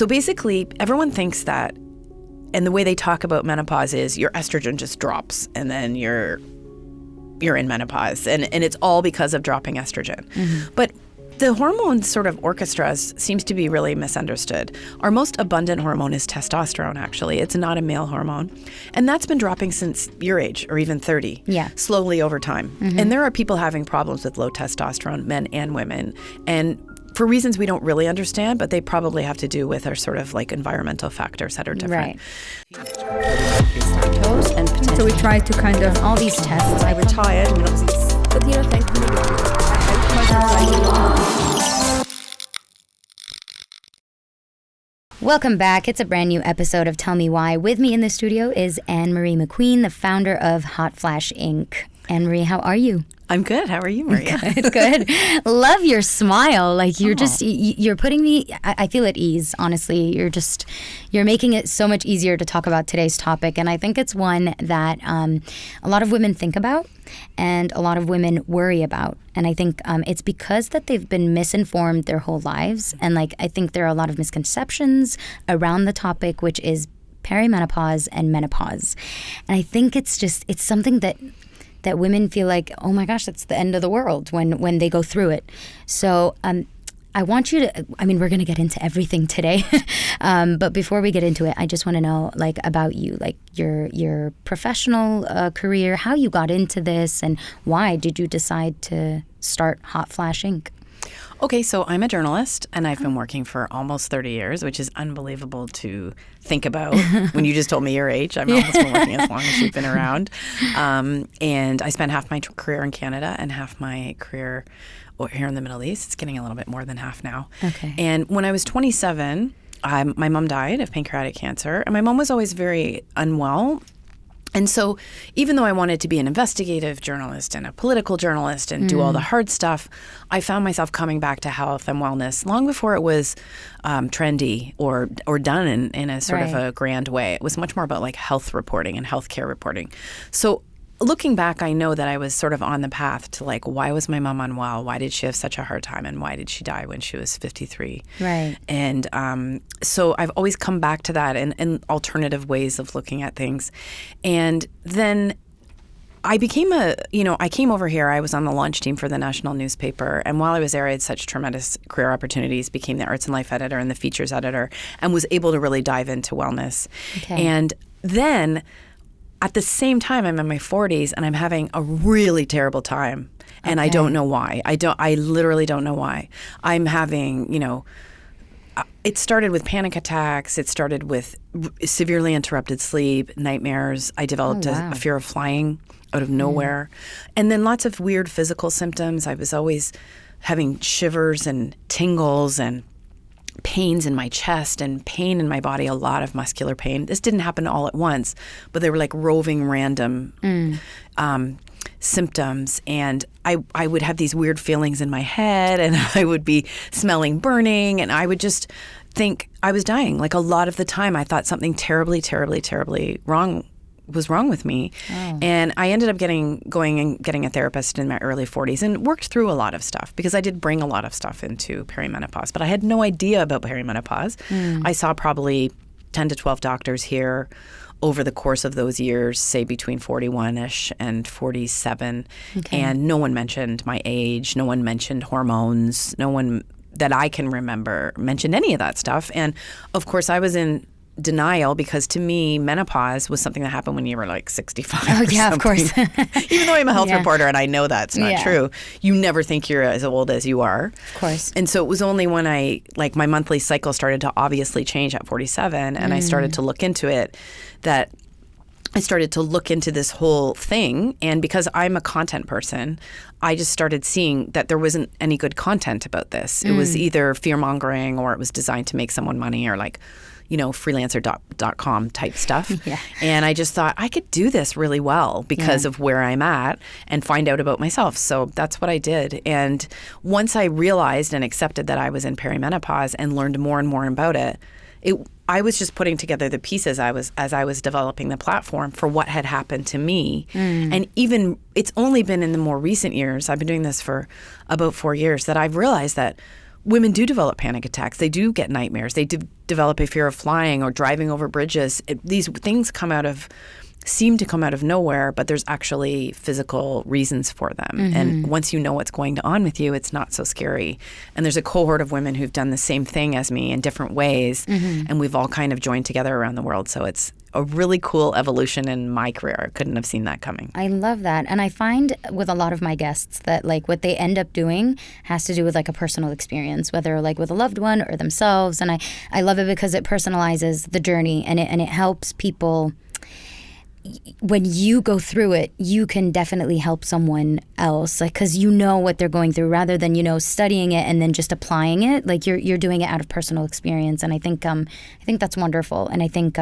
So basically, everyone thinks that, and the way they talk about menopause is your estrogen just drops and then you're in menopause. And it's all because of dropping estrogen. But the hormone sort of orchestra seems to be really misunderstood. Our most abundant hormone is testosterone, actually. It's not a male hormone. And that's been dropping since your age, or even 30, slowly over time. And there are people having problems with low testosterone, men and women. And for reasons we don't really understand, but they probably have to do with our sort of like environmental factors that are different. So we try to kind of all these tests. I retired, and obviously, but thankfully, Welcome back. It's a brand new episode of Tell Me Why. With me in the studio is Marie McQueen, the founder of HotFlash Inc. Anne-Marie, how are you? I'm good. How are you, Maria? Good. Love your smile. Like you're you're putting me, I feel at ease, honestly. You're making it so much easier to talk about today's topic. And I think it's one that a lot of women think about and a lot of women worry about. And I think it's because that they've been misinformed their whole lives. And like, I think there are a lot of misconceptions around the topic, which is perimenopause and menopause. And I think it's something that women feel like, oh my gosh, that's the end of the world when they go through it. So I want you to, we're going to get into everything today. But before we get into it, I just want to know like about you, like your professional career, how you got into this and why did you decide to start HotFlash Inc? Okay, so I'm a journalist, and I've been working for almost 30 years, which is unbelievable to think about. When you just told me your age, I've almost been working as long as you've been around. And I spent half my career in Canada and half my career here in the Middle East. It's getting a little bit more than half now. Okay. And when I was 27, my mom died of pancreatic cancer, and my mom was always very unwell. And so even though I wanted to be an investigative journalist and a political journalist and do all the hard stuff, I found myself coming back to health and wellness long before it was trendy or done in a sort of a grand way. It was much more about like health reporting and healthcare reporting. So looking back, I know that I was sort of on the path to like, why was my mom unwell? Why did she have such a hard time? And why did she die when she was 53? Right. And so I've always come back to that and alternative ways of looking at things. And then I became I came over here. I was on the launch team for the national newspaper. And while I was there, I had such tremendous career opportunities, became the arts and life editor and the features editor, and was able to really dive into wellness. Okay. And then at the same time, I'm in my 40s and I'm having a really terrible time. And I don't know why. I literally don't know why. I'm having, it started with panic attacks. It started with severely interrupted sleep, nightmares. I developed a fear of flying out of nowhere. And then lots of weird physical symptoms. I was always having shivers and tingles and pains in my chest and pain in my body, a lot of muscular pain. This didn't happen all at once, but they were like roving random symptoms. And I would have these weird feelings in my head, and I would be smelling burning, and I would just think I was dying. Like a lot of the time I thought something terribly, terribly, terribly wrong with me. Oh. And I ended up going and getting a therapist in my early 40s and worked through a lot of stuff because I did bring a lot of stuff into perimenopause, but I had no idea about perimenopause. I saw probably 10 to 12 doctors here over the course of those years, say between 41-ish and 47. Okay. And no one mentioned my age. No one mentioned hormones. No one that I can remember mentioned any of that stuff. And of course, I was in denial because to me, menopause was something that happened when you were like 65 Oh, yeah, something. Of course. Even though I'm a health reporter and I know that's not true, you never think you're as old as you are. Of course. And so it was only when my monthly cycle started to obviously change at 47 and I started to look into it that I started to look into this whole thing. And because I'm a content person, I just started seeing that there wasn't any good content about this. It was either fear-mongering or it was designed to make someone money or like, freelancer.com type stuff. Yeah. And I just thought I could do this really well because of where I'm at and find out about myself. So that's what I did. And once I realized and accepted that I was in perimenopause and learned more and more about it, I was just putting together the pieces as I was developing the platform for what had happened to me. And even it's only been in the more recent years, I've been doing this for about 4 years, that I've realized that women do develop panic attacks. They do get nightmares. They develop a fear of flying or driving over bridges. These things seem to come out of nowhere, but there's actually physical reasons for them. Mm-hmm. And once you know what's going on with you, it's not so scary. And there's a cohort of women who've done the same thing as me in different ways, Mm-hmm. and we've all kind of joined together around the world. So it's a really cool evolution in my career. I couldn't have seen that coming. I love that. And I find with a lot of my guests that like what they end up doing has to do with like a personal experience, whether like with a loved one or themselves. And I love it because it personalizes the journey and it helps people. When you go through it, you can definitely help someone else, like, because you know what they're going through, rather than studying it and then just applying it. Like you're doing it out of personal experience, and I think that's wonderful, and I think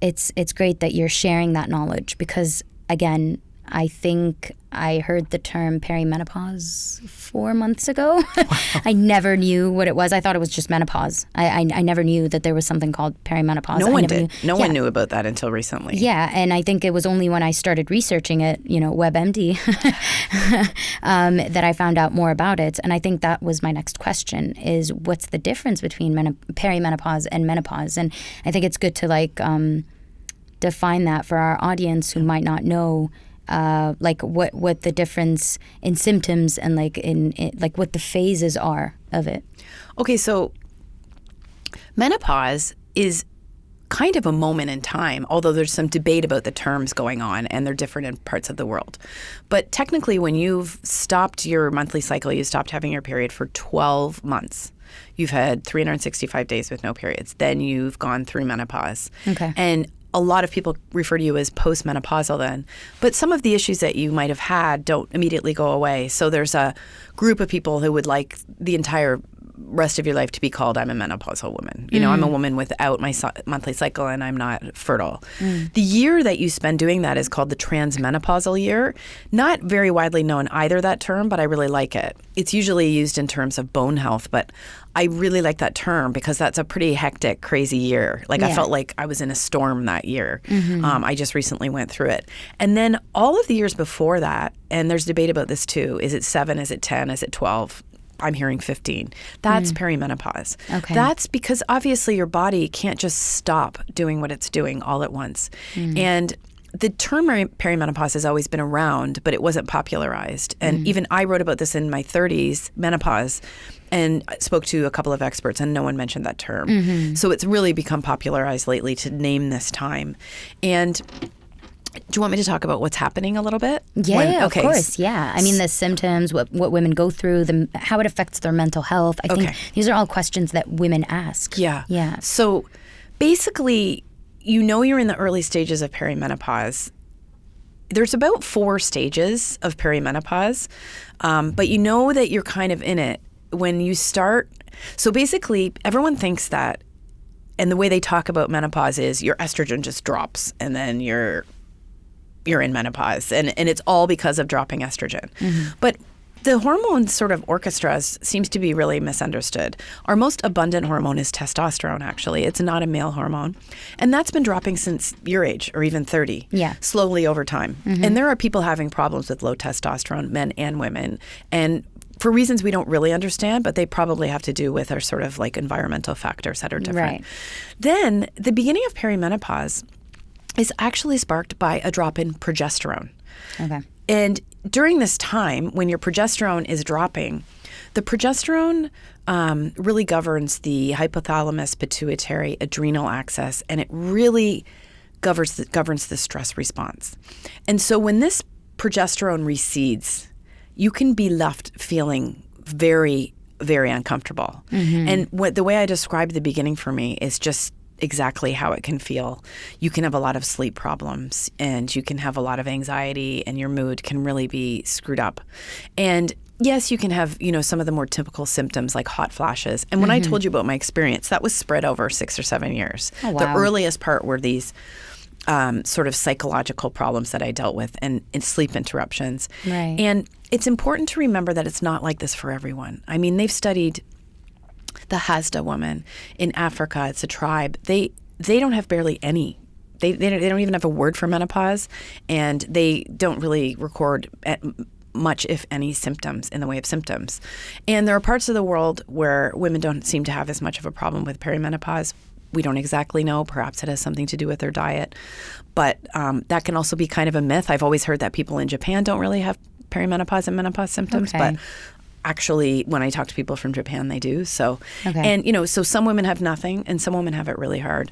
it's great that you're sharing that knowledge because again, I think I heard the term perimenopause 4 months ago. I never knew what it was. I thought it was just menopause. I never knew that there was something called perimenopause. No one did. No one knew about that until recently. Yeah, and I think it was only when I started researching it, WebMD, that I found out more about it. And I think that was my next question is what's the difference between perimenopause and menopause? And I think it's good to define that for our audience who might not know what the difference in symptoms and in what the phases are of it. Okay, so menopause is kind of a moment in time, although there's some debate about the terms going on and they're different in parts of the world. But technically when you've stopped your monthly cycle, you stopped having your period for 12 months. You've had 365 days with no periods. Then you've gone through menopause. Okay. And a lot of people refer to you as postmenopausal then. But some of the issues that you might have had don't immediately go away. So there's a group of people who would like the entire rest of your life to be called, I'm a menopausal woman. I'm a woman without my monthly cycle and I'm not fertile. The year that you spend doing that is called the transmenopausal year. Not very widely known either, that term, but I really like it. It's usually used in terms of bone health, but I really like that term because that's a pretty hectic, crazy year. I felt like I was in a storm that year. I just recently went through it. And then all of the years before that, and there's debate about this too, is it 7, is it 10, is it 12? I'm hearing 15. That's perimenopause. Okay. That's because obviously your body can't just stop doing what it's doing all at once. And the term perimenopause has always been around, but it wasn't popularized. And even I wrote about this in my 30s, menopause, and spoke to a couple of experts, and no one mentioned that term. So it's really become popularized lately to name this time. And do you want me to talk about what's happening a little bit? Yeah, of course. Yeah. I mean, the symptoms, what women go through, how it affects their mental health. I think these are all questions that women ask. Yeah. Yeah. So basically, you're in the early stages of perimenopause. There's about 4 stages of perimenopause, but you know that you're kind of in it when you start. So basically, everyone thinks that, and the way they talk about menopause is your estrogen just drops and then you're in menopause, and it's all because of dropping estrogen. But the hormone sort of orchestra seems to be really misunderstood. Our most abundant hormone is testosterone, actually. It's not a male hormone. And that's been dropping since your age, or even 30, slowly over time. And there are people having problems with low testosterone, men and women. And for reasons we don't really understand, but they probably have to do with our sort of environmental factors that are different. Right. Then the beginning of perimenopause is actually sparked by a drop in progesterone. Okay. And during this time, when your progesterone is dropping, the progesterone really governs the hypothalamus, pituitary, adrenal axis, and it really governs the stress response. And so when this progesterone recedes, you can be left feeling very, very uncomfortable. And the way I described the beginning for me is just exactly how it can feel. You can have a lot of sleep problems and you can have a lot of anxiety and your mood can really be screwed up. And yes, you can have, some of the more typical symptoms like hot flashes. And when I told you about my experience, that was spread over 6 or 7 years. Oh, wow. The earliest part were these sort of psychological problems that I dealt with and sleep interruptions. Right. And it's important to remember that it's not like this for everyone. I mean, they've studied the Hasda woman in Africa. It's a tribe. They don't have barely any. They don't even have a word for menopause, and they don't really record much, if any, symptoms in the way of symptoms. And there are parts of the world where women don't seem to have as much of a problem with perimenopause. We don't exactly know. Perhaps it has something to do with their diet. But that can also be kind of a myth. I've always heard that people in Japan don't really have perimenopause and menopause symptoms. Okay. But actually, when I talk to people from Japan, they do. So, Okay. and, you know, so some women have nothing and some women have it really hard.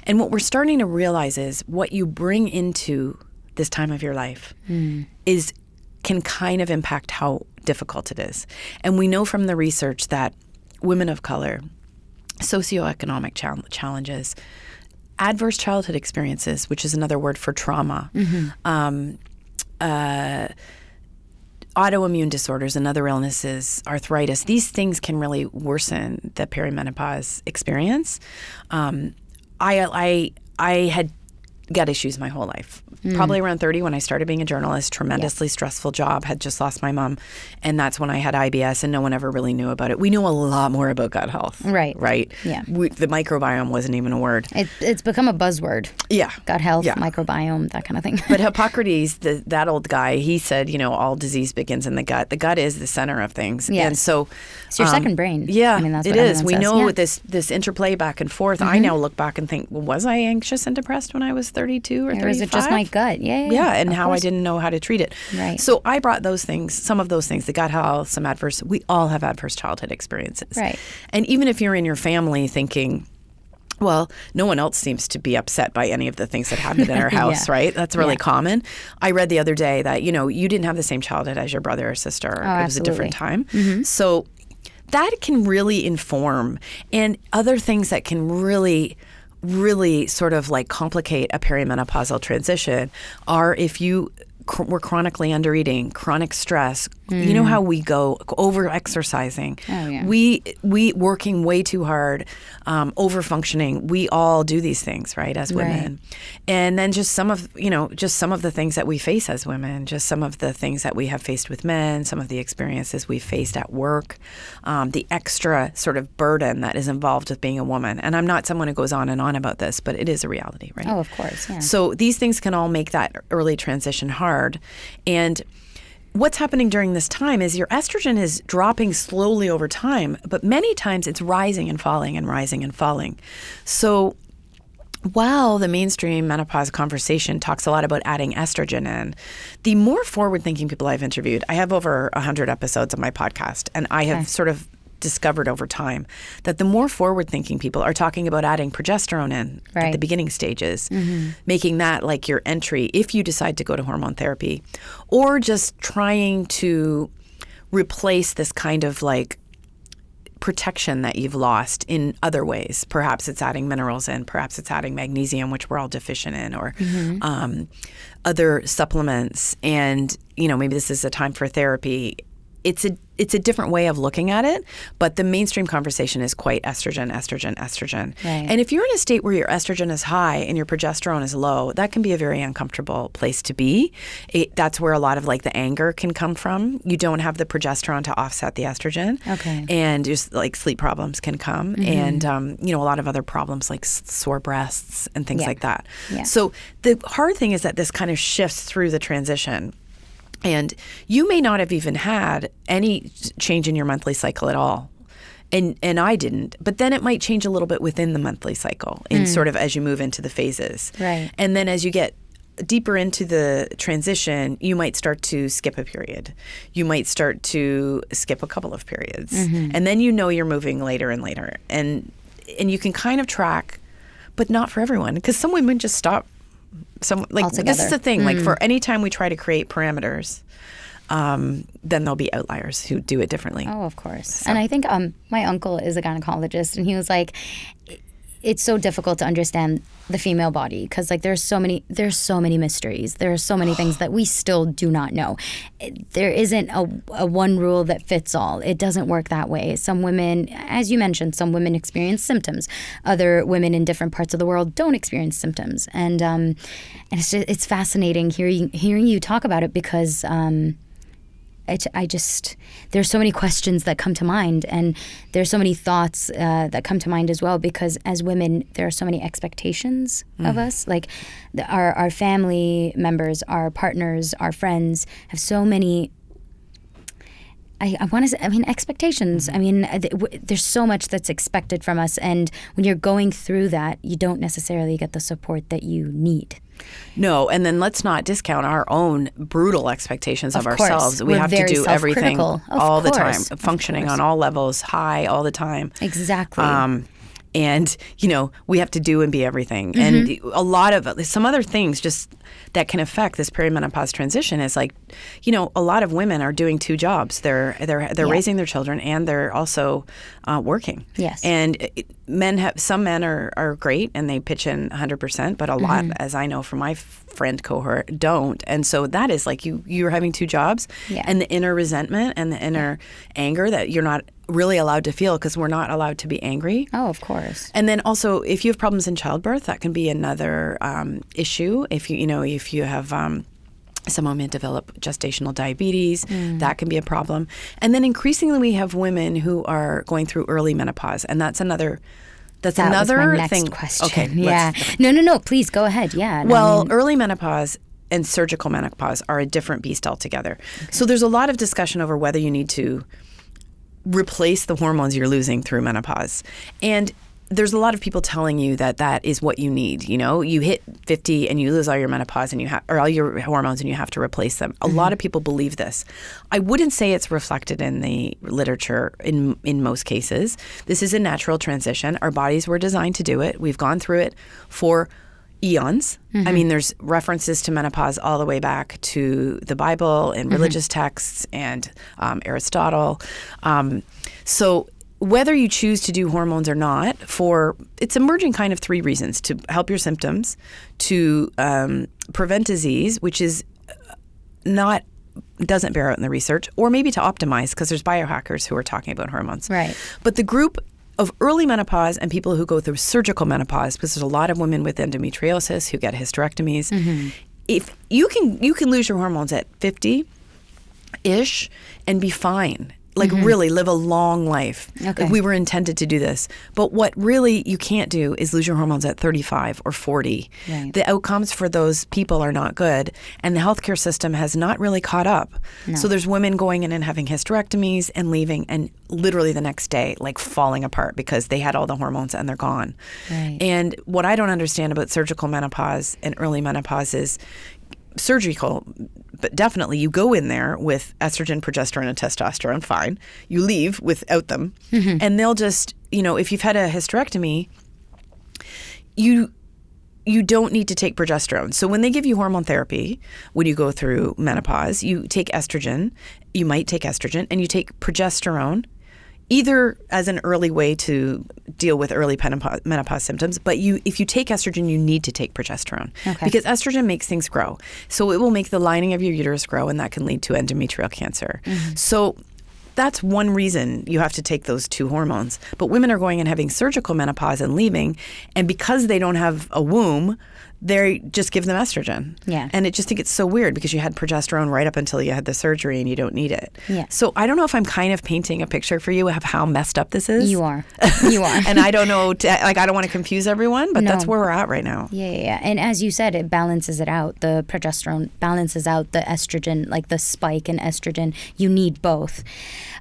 And what we're starting to realize is what you bring into this time of your life can kind of impact how difficult it is. And we know from the research that women of color, socioeconomic challenges, adverse childhood experiences, which is another word for trauma, autoimmune disorders and other illnesses, arthritis, these things can really worsen the perimenopause experience. I had gut issues my whole life. Probably around 30 when I started being a journalist, tremendously stressful job, had just lost my mom. And that's when I had IBS and no one ever really knew about it. We know a lot more about gut health. Right. Right? Yeah. The microbiome wasn't even a word. It's become a buzzword. Yeah. Gut health, Yeah. microbiome, that kind of thing. But Hippocrates, that old guy, he said, you know, all disease begins in the gut. The gut is the center of things. Yes. And so It's your second brain. Yeah, I mean, that's it what is. everyone We says. know Yeah. this interplay back and forth. I now look back and think, well, was I anxious and depressed when I was 32 or 35? Or is it just my gut? Yeah, and of how I course. didn't know how to treat it. Right. So I brought those things, some of those things, the gut health, some adverse, we all have adverse childhood experiences. Right. And even if you're in your family thinking, well, no one else seems to be upset by any of the things that happened in our house, Yeah. right? That's really Yeah. common. I read the other day that, you know, you didn't have the same childhood as your brother or sister. It was a different time. So that can really inform, and other things that can really sort of like complicate a perimenopausal transition are if you were chronically under-eating, chronic stress. You know how we go over-exercising. Oh, yeah. We working way too hard, over-functioning. We all do these things, right, as women. And then just some of the things that we face as women, just some of the things that we have faced with men, some of the experiences we've faced at work, the extra sort of burden that is involved with being a woman. And I'm not someone who goes on and on about this, but it is a reality, right? Oh, of course. Yeah. So these things can all make that early transition hard. And what's happening during this time is your estrogen is dropping slowly over time, but many times it's rising and falling and rising and falling. So while the mainstream menopause conversation talks a lot about adding estrogen in, the more forward-thinking people I've interviewed, I have over 100 episodes of my podcast, and I have sort of discovered over time that the more forward-thinking people are talking about adding progesterone in at Right. the beginning stages, making that like your entry if you decide to go to hormone therapy, or just trying to replace this kind of like protection that you've lost in other ways. Perhaps it's adding minerals in, perhaps it's adding magnesium, which we're all deficient in, or other supplements. And, you know, maybe this is a time for therapy. It's a different way of looking at it, but the mainstream conversation is quite estrogen. Right. And if you're in a state where your estrogen is high and your progesterone is low, that can be a very uncomfortable place to be. That's where a lot of like the anger can come from. You don't have the progesterone to offset the estrogen. Okay. And just like sleep problems can come, and you know, a lot of other problems like sore breasts and things Yeah. like that. Yeah. So the hard thing is that this kind of shifts through the transition. And you may not have even had any change in your monthly cycle at all. And I didn't. But then it might change a little bit within the monthly cycle in sort of as you move into the phases. Right. And then as you get deeper into the transition, you might start to skip a period. You might start to skip a couple of periods. And then you know you're moving later and later. And you can kind of track, but not for everyone, because some women just stop. Some like Altogether. this is the thing. Like for any time we try to create parameters, then there'll be outliers who do it differently. Oh, of course. And I think my uncle is a gynecologist, and he was like, it's so difficult to understand the female body because like there's so many mysteries. There are so many things that we still do not know. There isn't a one rule that fits all. It doesn't work that way. Some women, as you mentioned, some women experience symptoms. Other women in different parts of the world don't experience symptoms. And it's fascinating hearing you talk about it because I just there's so many questions that come to mind, and there's so many thoughts that come to mind as well, because as women there are so many expectations of us, like our family members, our partners, our friends have so many I want to say, I mean, expectations. I mean, there's so much that's expected from us. And when you're going through that, you don't necessarily get the support that you need. No, and then let's not discount our own brutal expectations of course. ourselves. We We're have to very do everything self-critical. all the time, Of functioning course. on all levels, high all the time. Exactly. And, we have to do and be everything. And a lot of some other things just that can affect this perimenopause transition is like, a lot of women are doing two jobs. They're raising their children and they're also working. Yes. And some men are great and they pitch in 100%, but a lot, as I know from my friend cohort, don't. And so that is like you're having two jobs and the inner resentment and the inner anger that you're not really allowed to feel because we're not allowed to be angry. Oh, of course. And then also, if you have problems in childbirth, that can be another issue. If you have some women develop gestational diabetes, that can be a problem. And then increasingly, we have women who are going through early menopause, and that's another. That was my next thing. Question. Okay. Yeah. No. Please go ahead. Yeah. Well, early menopause and surgical menopause are a different beast altogether. Okay. So there's a lot of discussion over whether you need to replace the hormones you're losing through menopause. And there's a lot of people telling you that is what you need. You hit 50 and you lose all your menopause or all your hormones and you have to replace them. A lot of people believe this. I wouldn't say it's reflected in the literature in most cases. This is a natural transition. Our bodies were designed to do it. We've gone through it for eons. I mean, there's references to menopause all the way back to the Bible and religious texts and Aristotle. So whether you choose to do hormones or not, it's emerging kind of three reasons: to help your symptoms, to prevent disease, which is doesn't bear out in the research, or maybe to optimize because there's biohackers who are talking about hormones. Right. But the group of early menopause and people who go through surgical menopause, because there's a lot of women with endometriosis who get hysterectomies. If you can lose your hormones at 50-ish and be fine. Like really live a long life. Okay. Like we were intended to do this. But what really you can't do is lose your hormones at 35 or 40. Right. The outcomes for those people are not good. And the healthcare system has not really caught up. No. So there's women going in and having hysterectomies and leaving and literally the next day like falling apart because they had all the hormones and they're gone. Right. And what I don't understand about surgical menopause and early menopause is surgical, but definitely you go in there with estrogen, progesterone, and testosterone, fine. You leave without them. And they'll just, if you've had a hysterectomy, you don't need to take progesterone. So when they give you hormone therapy, when you go through menopause, you take estrogen, you might take estrogen, and you take progesterone, either as an early way to deal with early menopause symptoms, but if you take estrogen, you need to take progesterone because estrogen makes things grow. So it will make the lining of your uterus grow, and that can lead to endometrial cancer. So that's one reason you have to take those two hormones. But women are going and having surgical menopause and leaving, and because they don't have a womb, they just give them estrogen. Yeah. And I just think it's so weird because you had progesterone right up until you had the surgery and you don't need it. Yeah. So I don't know if I'm kind of painting a picture for you of how messed up this is. You are. And I don't know, I don't want to confuse everyone, but that's where we're at right now. Yeah. And as you said, it balances it out. The progesterone balances out the estrogen, like the spike in estrogen. You need both.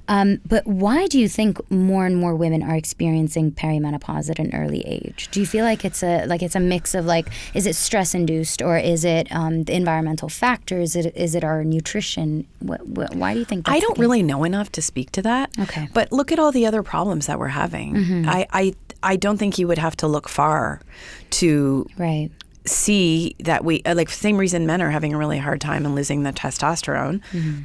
But why do you think more and more women are experiencing perimenopause at an early age? Do you feel like it's a mix of is it stress induced or is it the environmental factors? Is it our nutrition? Why do you think that's I don't really know enough to speak to that. Okay. But look at all the other problems that we're having. I don't think you would have to look far to see that we same reason men are having a really hard time and losing the testosterone.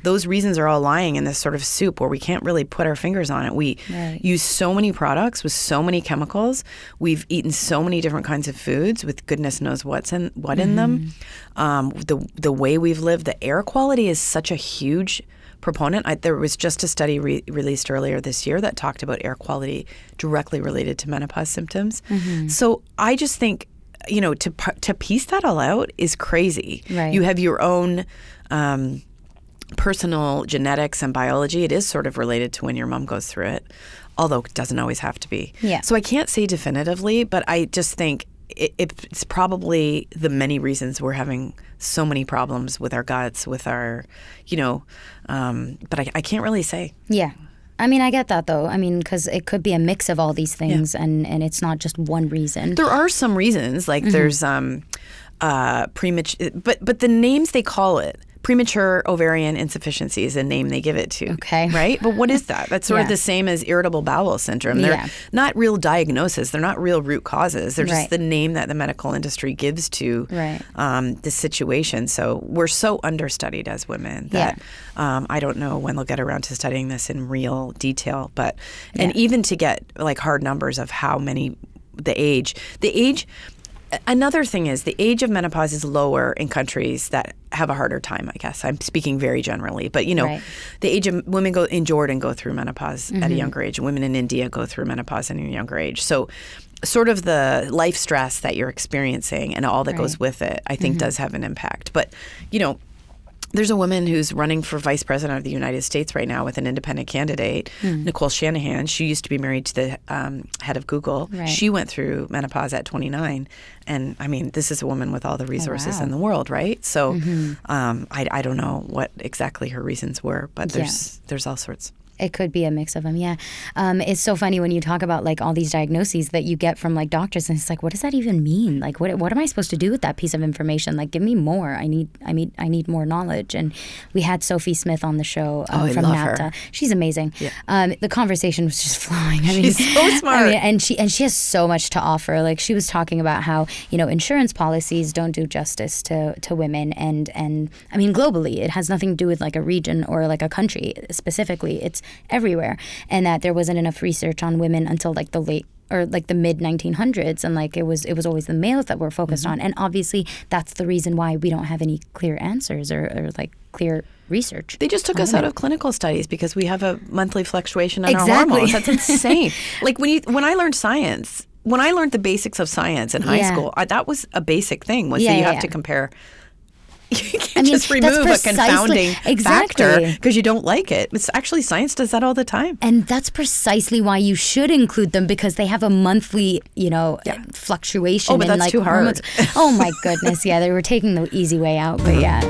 Those reasons are all lying in this sort of soup where we can't really put our fingers on it. We use so many products with so many chemicals. We've eaten so many different kinds of foods with goodness knows what in them. The way we've lived, the air quality is such a huge proponent. There was just a study released earlier this year that talked about air quality directly related to menopause symptoms. So I just think to piece that all out is crazy. Right. You have your own personal genetics and biology. It is sort of related to when your mom goes through it, although it doesn't always have to be. Yeah. So I can't say definitively, but I just think it's probably the many reasons we're having so many problems with our guts, with our, but I can't really say. Yeah. I mean, I get that, though. I mean, because it could be a mix of all these things, and it's not just one reason. There are some reasons, like there's premature, but the names they call it, premature ovarian insufficiency is a name they give it to. Okay. Right? But what is that? That's sort of the same as irritable bowel syndrome. They're not real diagnoses. They're not real root causes. They're just the name that the medical industry gives to the situation. So we're so understudied as women that I don't know when they'll get around to studying this in real detail. But and even to get like hard numbers of how many, the age. Another thing is the age of menopause is lower in countries that have a harder time, I guess. I'm speaking very generally. But, the age of women in Jordan go through menopause at a younger age. Women in India go through menopause at a younger age. So sort of the life stress that you're experiencing and all that goes with it, I think does have an impact. But, there's a woman who's running for vice president of the United States right now with an independent candidate, Nicole Shanahan. She used to be married to the head of Google. Right. She went through menopause at 29. And, I mean, this is a woman with all the resources in the world, right? So I don't know what exactly her reasons were, but there's all sorts. It could be a mix of them, yeah. It's so funny when you talk about like all these diagnoses that you get from like doctors, and it's like, what does that even mean? Like, what am I supposed to do with that piece of information? Like, give me more. I need more knowledge. And we had Sophie Smith on the show from NAPTA. Her. She's amazing. Yeah. The conversation was just flowing. I mean, she's so smart. I mean, and she has so much to offer. Like, she was talking about how insurance policies don't do justice to women, and I mean globally, it has nothing to do with like a region or like a country specifically. It's everywhere, and that there wasn't enough research on women until like the late or like the mid 1900s, and like it was always the males that were focused on, and obviously that's the reason why we don't have any clear answers or like clear research. They just took us out of clinical studies because we have a monthly fluctuation in our hormones. That's insane. Like when I learned science, when I learned the basics of science in high school, that was a basic thing. Was that you have to compare. You can't just remove a confounding factor because you don't like it. It's actually, science does that all the time. And that's precisely why you should include them, because they have a monthly, fluctuation. Oh, but that's like too hard. Oh, my goodness. Yeah, they were taking the easy way out, but yeah.